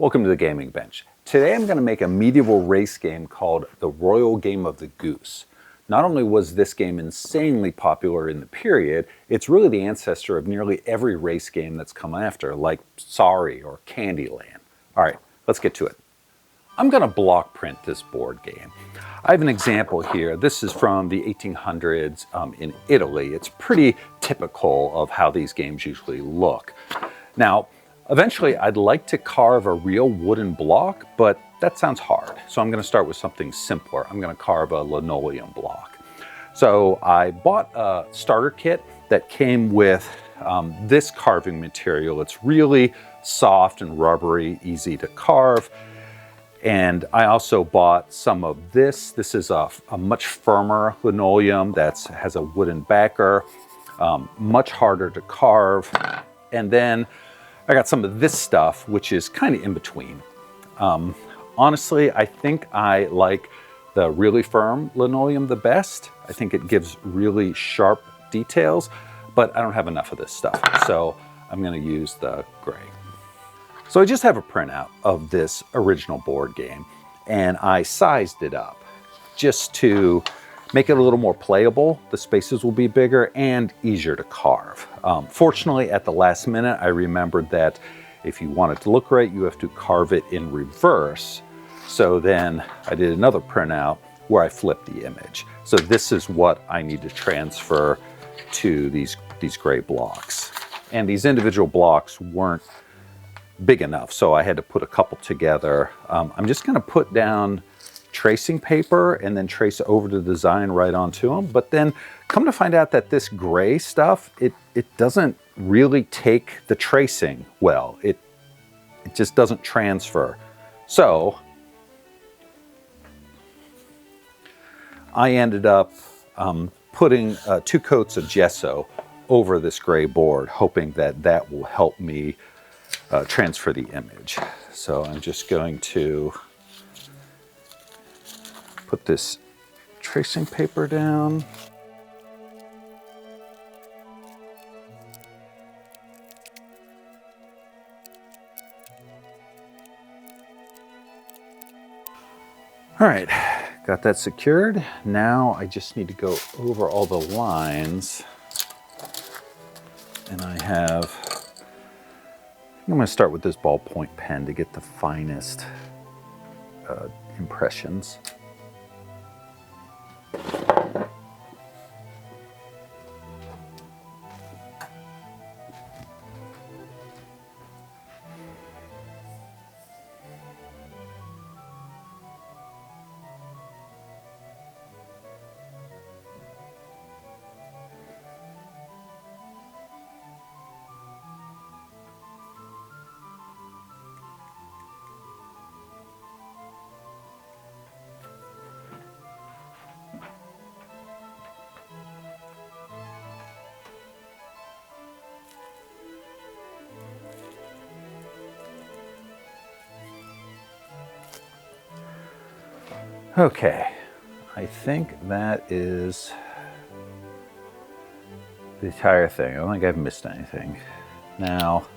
Welcome to the Gaming Bench. Today I'm going to make a medieval race game called the Royal Game of the Goose. Not only was this game insanely popular in the period, it's really the ancestor of nearly every race game that's come after, like Sorry or Candyland. All right, let's get to it. I'm going to block print this board game. I have an example here. This is from the 1800s in Italy. It's pretty typical of how these games usually look. Now, eventually I'd like to carve a real wooden block, but that sounds hard. So I'm going to start with something simpler. I'm going to carve a linoleum block. So I bought a starter kit that came with this carving material. It's really soft and rubbery, easy to carve. And I also bought some of this. This is a much firmer linoleum that has a wooden backer, much harder to carve. And then I got some of this stuff, which is kind of in between. Honestly, I think I like the really firm linoleum the best. I think it gives really sharp details, but I don't have enough of this stuff. So I'm gonna use the gray. So I just have a printout of this original board game, and I sized it up just to make it a little more playable. The spaces will be bigger and easier to carve. Fortunately, at the last minute, I remembered that if you want it to look right, you have to carve it in reverse. So then I did another printout where I flipped the image. So this is what I need to transfer to these gray blocks. And these individual blocks weren't big enough, so I had to put a couple together. I'm just going to put down tracing paper and then trace over the design right onto them. But then come to find out that this gray stuff, it doesn't really take the tracing well. It just doesn't transfer. So I ended up putting 2 coats of gesso over this gray board, hoping that that will help me transfer the image. So I'm just going to put this tracing paper down. All right, got that secured. Now I just need to go over all the lines. And I'm going to start with this ballpoint pen to get the finest impressions. Okay, I think that is the entire thing. I don't think I've missed anything. Now,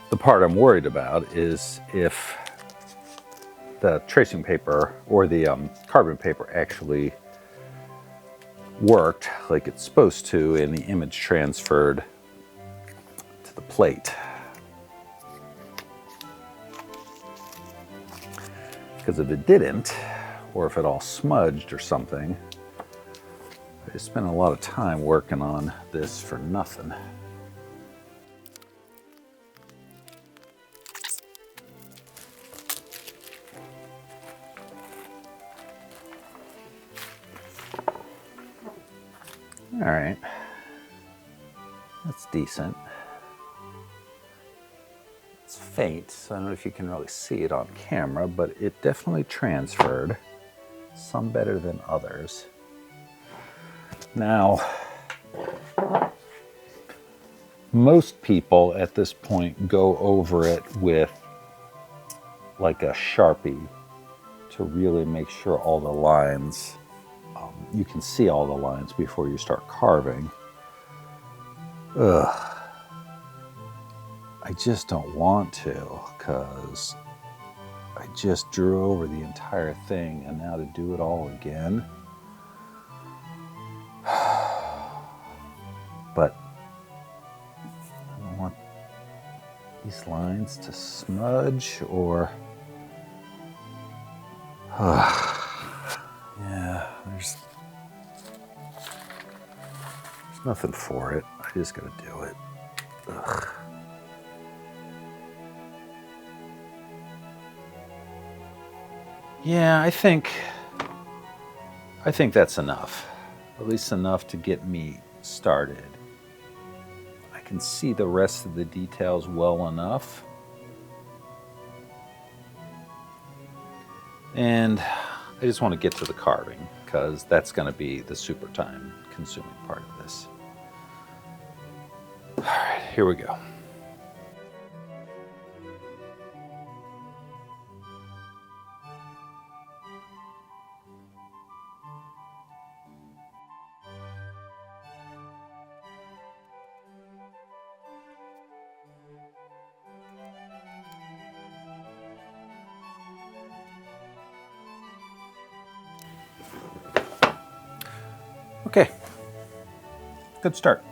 the part I'm worried about is if the tracing paper or the carbon paper actually worked like it's supposed to and the image transferred to the plate. Because if it didn't, or if it all smudged or something, I just spent a lot of time working on this for nothing. All right, that's decent. It's faint, so I don't know if you can really see it on camera, but it definitely transferred, some better than others. Now, most people at this point go over it with like a Sharpie to really make sure all the lines, you can see all the lines before you start carving. Ugh. I just don't want to, because I just drew over the entire thing, and now to do it all again. But I don't want these lines to smudge or... yeah, there's nothing for it. I just gotta do it. Ugh. Yeah, I think that's enough. At least enough to get me started. I can see the rest of the details well enough. And I just want to get to the carving, because that's going to be the super time consuming part of this. All right, here we go. Okay, good start.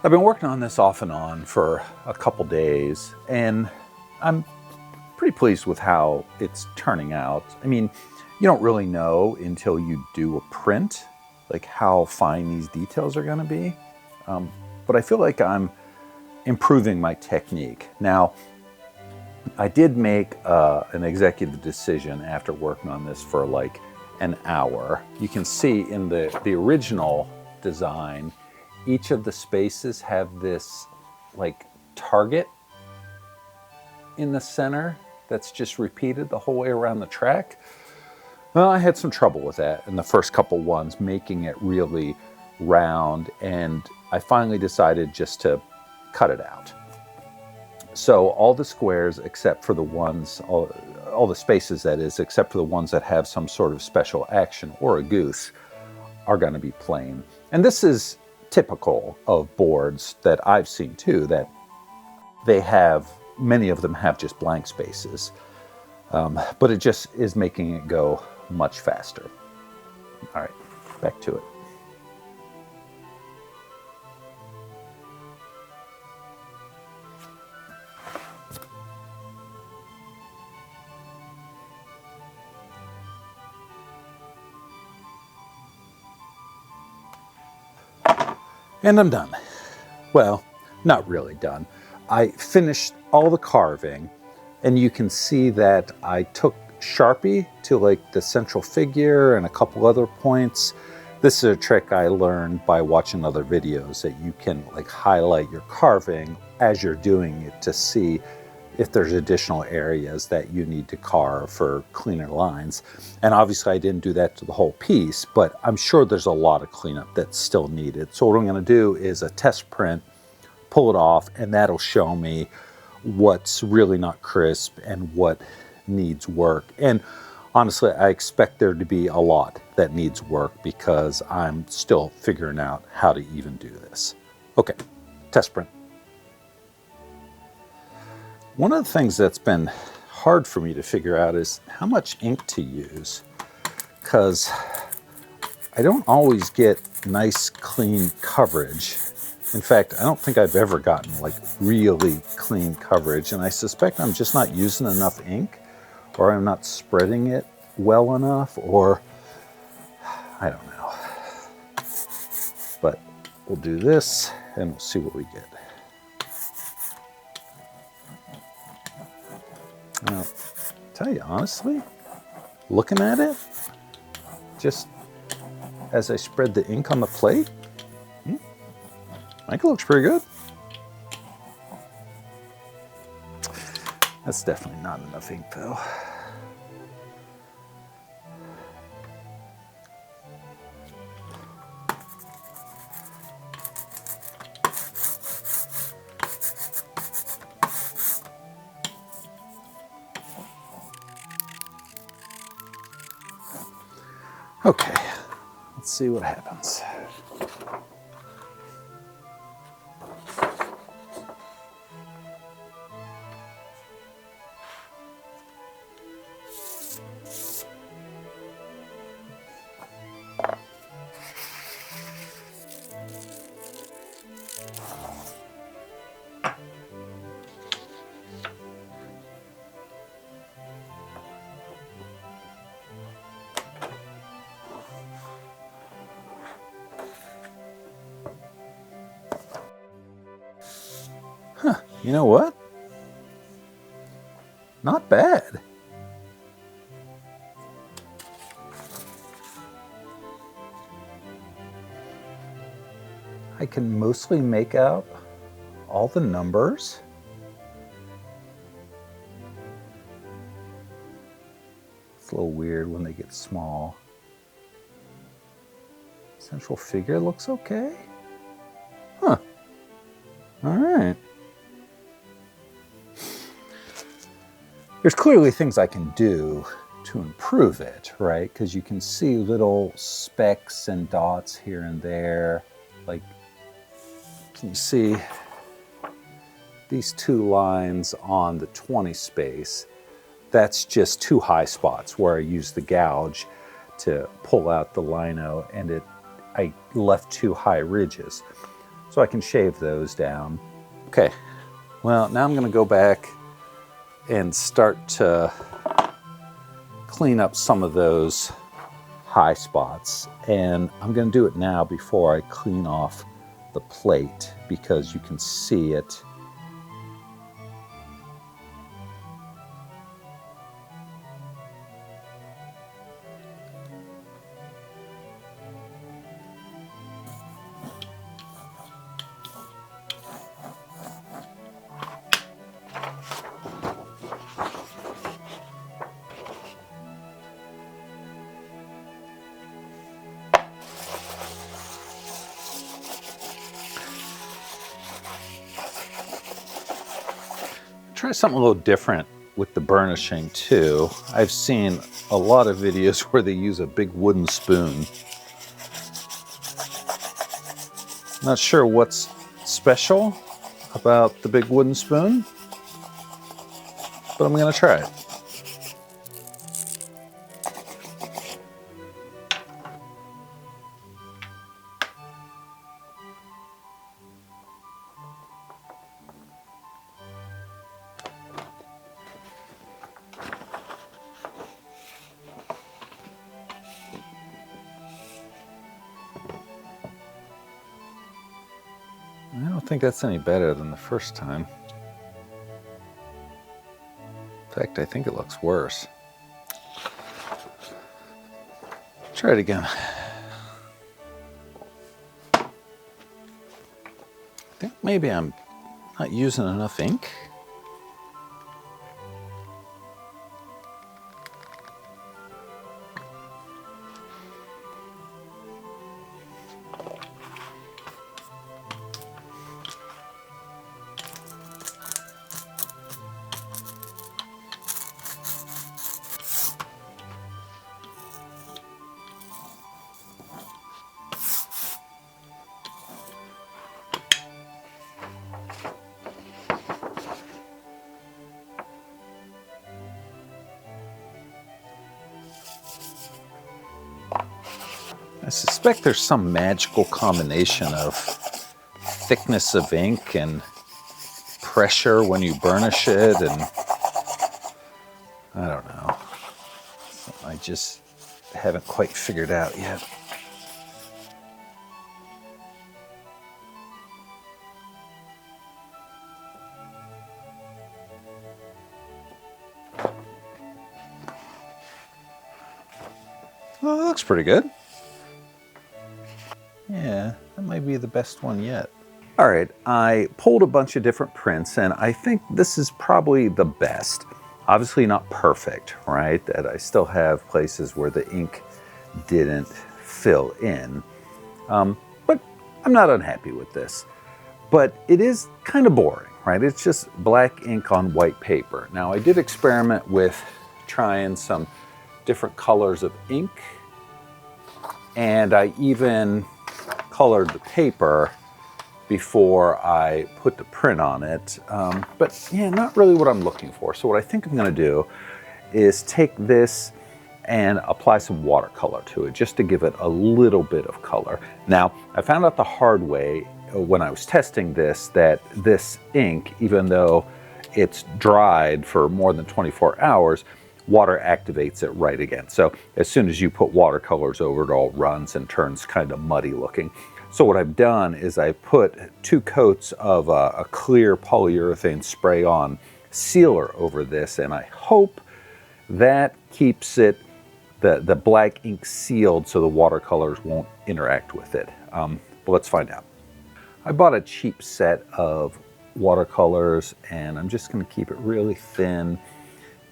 I've been working on this off and on for a couple days, and I'm pretty pleased with how it's turning out. I mean, you don't really know until you do a print, like how fine these details are going to be. But I feel like I'm improving my technique. Now, I did make an executive decision after working on this for like an hour. You can see in the original design, each of the spaces have this like target in the center that's just repeated the whole way around the track. Well, I had some trouble with that in the first couple ones, making it really round, and I finally decided just to cut it out. So all the squares except for the ones, all the spaces that is, except for the ones that have some sort of special action or a goose, are going to be plain. And this is typical of boards that I've seen too, that they have, many of them have just blank spaces. But it just is making it go much faster. All right, back to it. And I'm done. Well, not really done. I finished all the carving, and you can see that I took Sharpie to like the central figure and a couple other points. This is a trick I learned by watching other videos, that you can like highlight your carving as you're doing it to see if there's additional areas that you need to carve for cleaner lines. And obviously I didn't do that to the whole piece, but I'm sure there's a lot of cleanup that's still needed. So what I'm going to do is a test print, pull it off, and that'll show me what's really not crisp and what needs work. And honestly, I expect there to be a lot that needs work, because I'm still figuring out how to even do this. Okay, test print. One of the things that's been hard for me to figure out is how much ink to use, because I don't always get nice clean coverage. In fact, I don't think I've ever gotten like really clean coverage, and I suspect I'm just not using enough ink, or I'm not spreading it well enough, or I don't know. But we'll do this and we'll see what we get. Now, tell you honestly, looking at it, just as I spread the ink on the plate, I think it looks pretty good. That's definitely not enough ink though. Okay, let's see what happens. Huh, you know what? Not bad. I can mostly make out all the numbers. It's a little weird when they get small. Central figure looks okay. Huh. All right. There's clearly things I can do to improve it, right? Because you can see little specks and dots here and there. Like, can you see these two lines on the 20 space? That's just two high spots where I used the gouge to pull out the lino, and I left two high ridges. So I can shave those down. Okay, well, now I'm going to go back and start to clean up some of those high spots. And I'm going to do it now before I clean off the plate, because you can see it. Try something a little different with the burnishing too. I've seen a lot of videos where they use a big wooden spoon. Not sure what's special about the big wooden spoon, but I'm going to try it. I don't think that's any better than the first time. In fact, I think it looks worse. Try it again. I think maybe I'm not using enough ink. I suspect there's some magical combination of thickness of ink and pressure when you burnish it, and I don't know. I just haven't quite figured out yet. Well, that looks pretty good. Yeah, that might be the best one yet. All right, I pulled a bunch of different prints, and I think this is probably the best. Obviously not perfect, right? That I still have places where the ink didn't fill in. But I'm not unhappy with this. But it is kind of boring, right? It's just black ink on white paper. Now, I did experiment with trying some different colors of ink And I even colored the paper before I put the print on it. But yeah, not really what I'm looking for. So what I think I'm gonna do is take this and apply some watercolor to it just to give it a little bit of color. Now, I found out the hard way when I was testing this that this ink, even though it's dried for more than 24 hours, water activates it right again. So as soon as you put watercolors over it, all runs and turns kind of muddy looking. So what I've done is I put 2 coats of a clear polyurethane spray-on sealer over this, and I hope that keeps it the black ink sealed so the watercolors won't interact with it. But let's find out. I bought a cheap set of watercolors, and I'm just going to keep it really thin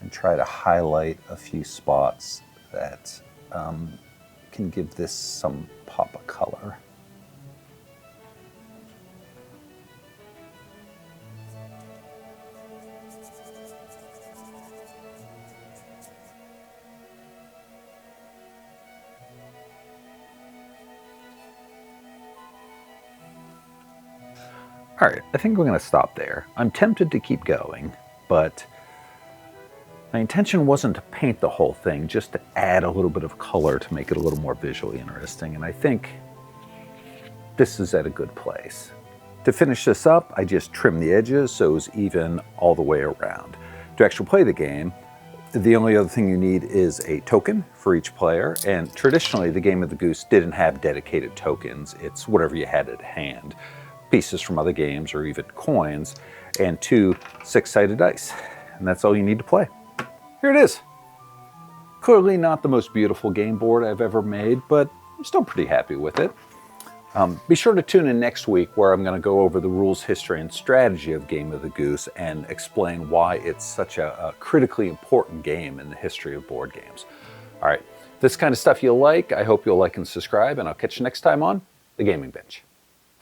and try to highlight a few spots that can give this some pop of color. All right, I think we're going to stop there. I'm tempted to keep going, but my intention wasn't to paint the whole thing, just to add a little bit of color to make it a little more visually interesting, and I think this is at a good place. To finish this up, I just trimmed the edges so it was even all the way around. To actually play the game, the only other thing you need is a token for each player, and traditionally the game of the Goose didn't have dedicated tokens. It's whatever you had at hand. Pieces from other games or even coins, and 2 6-sided dice. And that's all you need to play. Here it is. Clearly not the most beautiful game board I've ever made, but I'm still pretty happy with it. Be sure to tune in next week where I'm going to go over the rules, history, and strategy of Game of the Goose and explain why it's such a critically important game in the history of board games. All right, this kind of stuff you like, I hope you'll like and subscribe, and I'll catch you next time on The Gaming Bench.